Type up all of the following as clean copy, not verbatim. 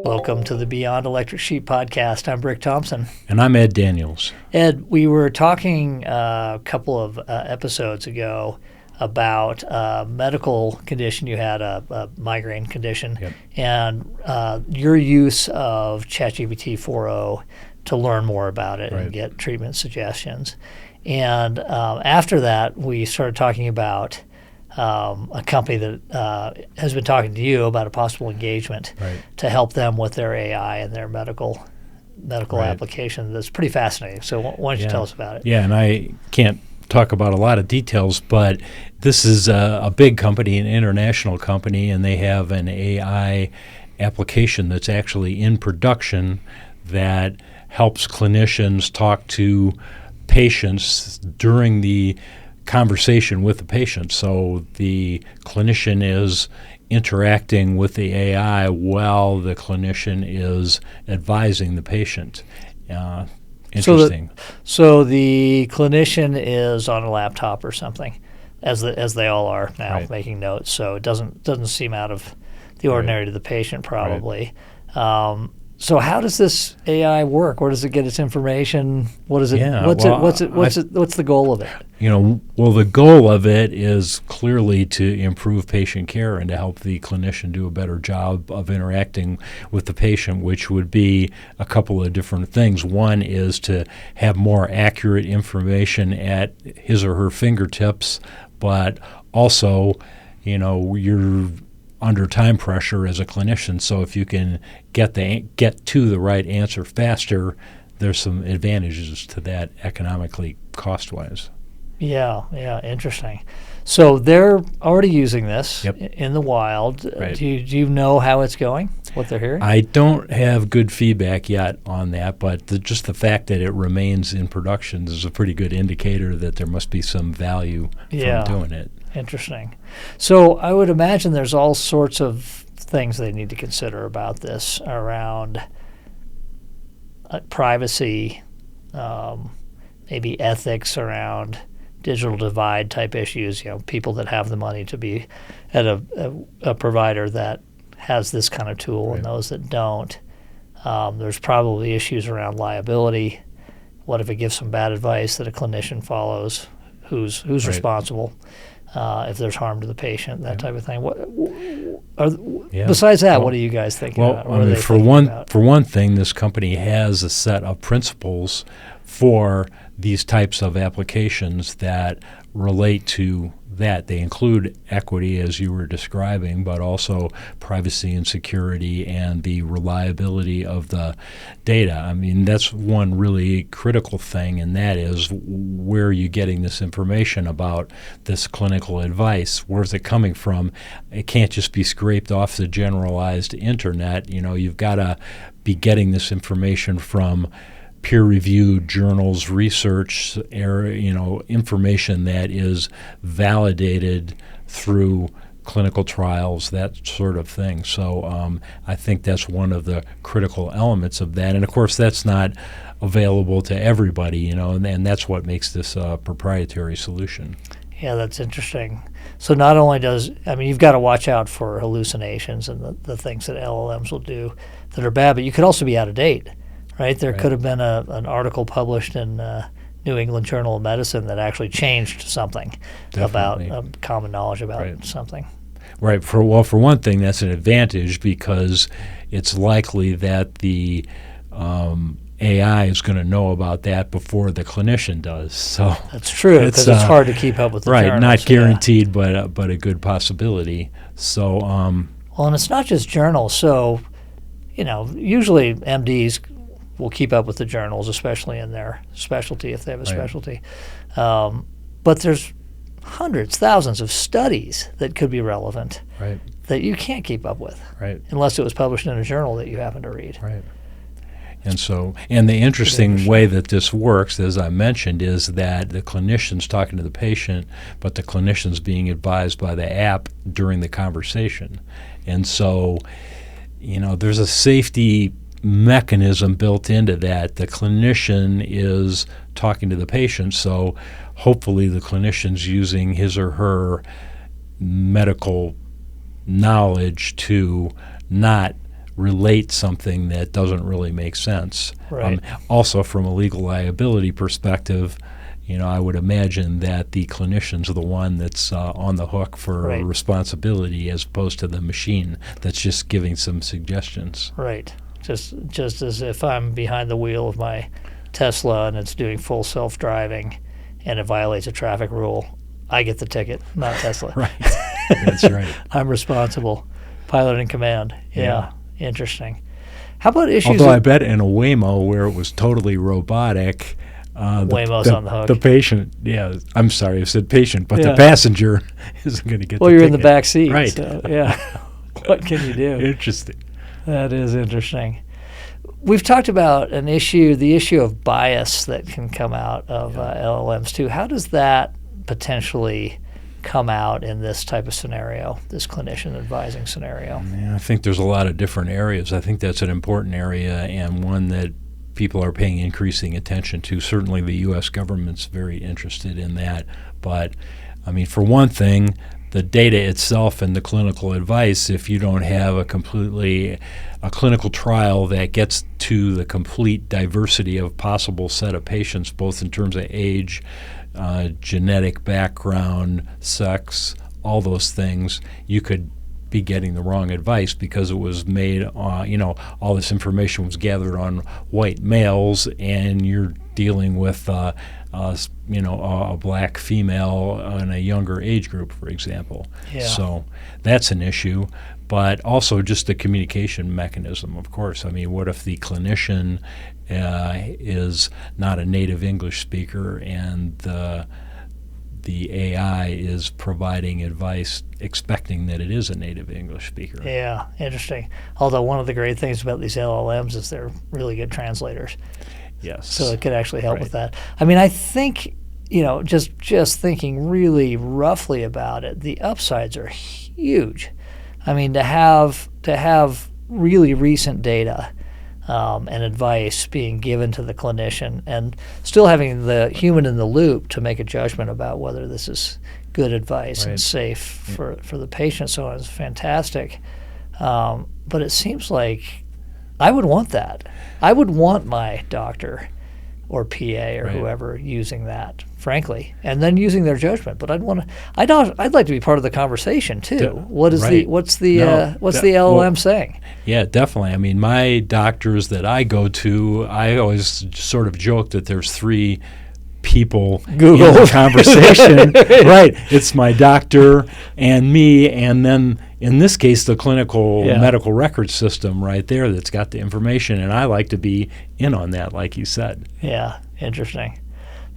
Welcome to the Beyond Electric Sheet podcast. I'm Brick Thompson. And I'm Ed Daniels. Ed, we were talking a couple of episodes ago about a medical condition. You had a migraine condition, Yep. and your use of ChatGPT 4.0 to learn more about it Right. and get treatment suggestions. And after that, we started talking about a company that has been talking to you about a possible engagement Right. to help them with their AI and their medical Right. application. That's pretty fascinating. So why don't you tell us about it? Yeah, and I can't talk about a lot of details, but this is a big company, an international company, and they have an AI application that's actually in production that helps clinicians talk to patients during the conversation with the patient. So the clinician is interacting with the AI while the clinician is advising the patient. Interesting. So the clinician is on a laptop or something, as they all are now, Right. making notes. So it doesn't seem out of the ordinary to the patient, probably. So how does this AI work? Where does it get its information? What is it? Yeah, What's the goal of it? Well, the goal of it is clearly to improve patient care and to help the clinician do a better job of interacting with the patient, which would be a couple of different things. One is to have more accurate information at his or her fingertips, but also, you're under time pressure as a clinician. So if you can get to the right answer faster, there's some advantages to that economically, cost-wise. Yeah, interesting. So they're already using this Yep. in the wild. Right. Do you know how it's going? What they're hearing? I don't have good feedback yet on that, but just the fact that it remains in production is a pretty good indicator that there must be some value from doing it. Interesting. So I would imagine there's all sorts of things they need to consider about this around privacy, maybe ethics around digital divide type issues. People that have the money to be at a provider that has this kind of tool, and those that don't. There's probably issues around liability. What if it gives some bad advice that a clinician follows? Who's responsible? If there's harm to the patient, that type of thing. Besides that, what are you guys thinking about? For one thing, this company has a set of principles for these types of applications that relate to that. They include equity, as you were describing, but also privacy and security and the reliability of the data. I mean, that's one really critical thing, and that is, where are you getting this information about this clinical advice? Where's it coming from? It can't just be scraped off the generalized internet. You've got to be getting this information from peer-reviewed journals, research, information that is validated through clinical trials, that sort of thing. So I think that's one of the critical elements of that. And, of course, that's not available to everybody, and that's what makes this a proprietary solution. Yeah, that's interesting. So not only you've got to watch out for hallucinations and the things that LLMs will do that are bad, but you could also be out of date. Right, there could have been an article published in New England Journal of Medicine that actually changed something about common knowledge about something. Right. For one thing, that's an advantage because it's likely that the AI is going to know about that before the clinician does. So that's true, because it's hard to keep up with the journals. Not guaranteed, but a good possibility. So well, and it's not just journals. So usually MDs will keep up with the journals, especially in their specialty, if they have a specialty. But there's hundreds, thousands of studies that could be relevant that you can't keep up with unless it was published in a journal that you happen to read. Right. And the interesting way that this works, as I mentioned, is that the clinician's talking to the patient, but the clinician's being advised by the app during the conversation. And so, there's a safety mechanism built into that. The clinician is talking to the patient, so hopefully the clinician's using his or her medical knowledge to not relate something that doesn't really make sense. Right. Also, from a legal liability perspective, I would imagine that the clinician's the one that's on the hook for Right. responsibility as opposed to the machine that's just giving some suggestions. Right. Just as if I'm behind the wheel of my Tesla and it's doing full self-driving and it violates a traffic rule, I get the ticket, not Tesla. Right. That's right. I'm responsible. Pilot in command. Yeah. Interesting. How about issues? Although I bet in a Waymo where it was totally robotic, Waymo's on the hook. The patient, I'm sorry, I said patient, but the passenger isn't going to get the you're ticket. in the back seat. Right. So, what can you do? Interesting. That is interesting. We've talked about the issue of bias that can come out of LLMs too. How does that potentially come out in this type of scenario, this clinician advising scenario? Yeah, I think there's a lot of different areas. I think that's an important area and one that people are paying increasing attention to. Certainly the U.S. government's very interested in that. But, for one thing, the data itself and the clinical advice, if you don't have a clinical trial that gets to the complete diversity of possible set of patients, both in terms of age, genetic background, sex, all those things, you could be getting the wrong advice because it was made, all this information was gathered on white males, and you're dealing with, a black female in a younger age group, for example. Yeah. So that's an issue, but also just the communication mechanism, of course. What if the clinician is not a native English speaker and the AI is providing advice expecting that it is a native English speaker? Yeah, interesting. Although one of the great things about these LLMs is they're really good translators. Yes. So it could actually help with that. I think, just thinking really roughly about it, the upsides are huge. To have really recent data and advice being given to the clinician and still having the human in the loop to make a judgment about whether this is good advice and safe for the patient, so on, is fantastic. But it seems like I would want that. I would want my doctor or PA or whoever using that, frankly, and then using their judgment. But I'd like to be part of the conversation too. What's the LLM saying? Yeah, definitely. My doctors that I go to, I always sort of joke that there's three people Google in the conversation. Right. It's my doctor and me, and then in this case the clinical medical record system right there that's got the information, and I like to be in on that, like you said. Yeah, interesting.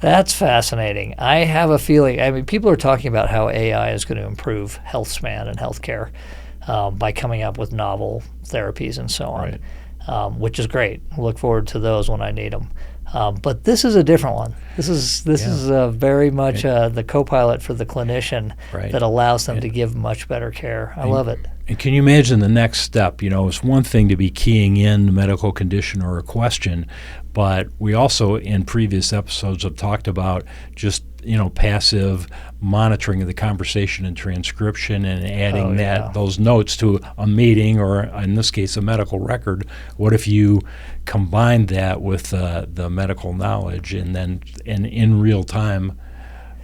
That's fascinating. I have a feeling, people are talking about how AI is going to improve health span and healthcare by coming up with novel therapies and so on, which is great. Look forward to those when I need them. But this is a different one. This is very much the co-pilot for the clinician that allows them to give much better care. I love it. And can you imagine the next step? It's one thing to be keying in a medical condition or a question, but we also in previous episodes have talked about just passive monitoring of the conversation and transcription and adding those notes to a meeting, or in this case a medical record. What if you combined that with the medical knowledge and then in real time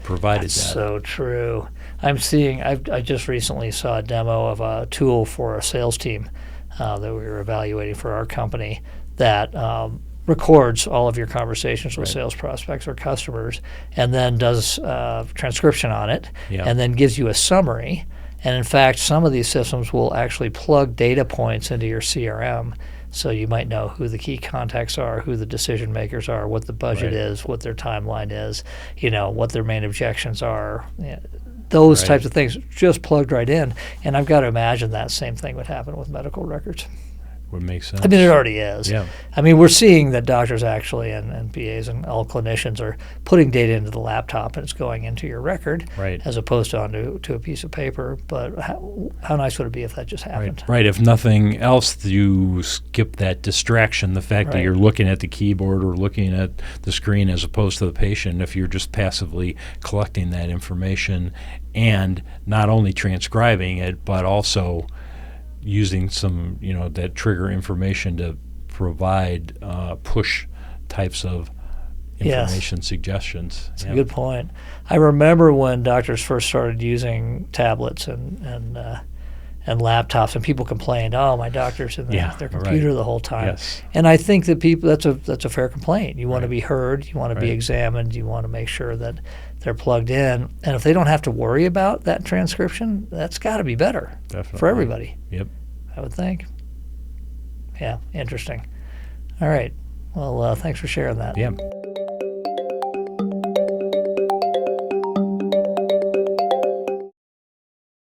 provided That's that? So true. I just recently saw a demo of a tool for a sales team that we were evaluating for our company that records all of your conversations with sales prospects or customers, and then does transcription on it, and then gives you a summary. And in fact, some of these systems will actually plug data points into your CRM, so you might know who the key contacts are, who the decision makers are, what the budget is, what their timeline is, what their main objections are. Those types of things just plugged right in. And I've got to imagine that same thing would happen with medical records. Would make sense. It already is. Yeah. We're seeing that doctors actually and PAs and all clinicians are putting data into the laptop and it's going into your record as opposed to onto a piece of paper. But how nice would it be if that just happened? Right. If nothing else, you skip that distraction, the fact that you're looking at the keyboard or looking at the screen as opposed to the patient, if you're just passively collecting that information and not only transcribing it, but also using some, that trigger information to provide push types of information suggestions. That's a good point. I remember when doctors first started using tablets and laptops, and people complained, "Oh, my doctor's in their computer the whole time." Yes. And I think that that's a fair complaint. You want to be heard, you want to be examined, you want to make sure that they're plugged in. And if they don't have to worry about that transcription, that's got to be better for everybody. Yep. I would think. Yeah, interesting. All right. Well, thanks for sharing that. Yeah.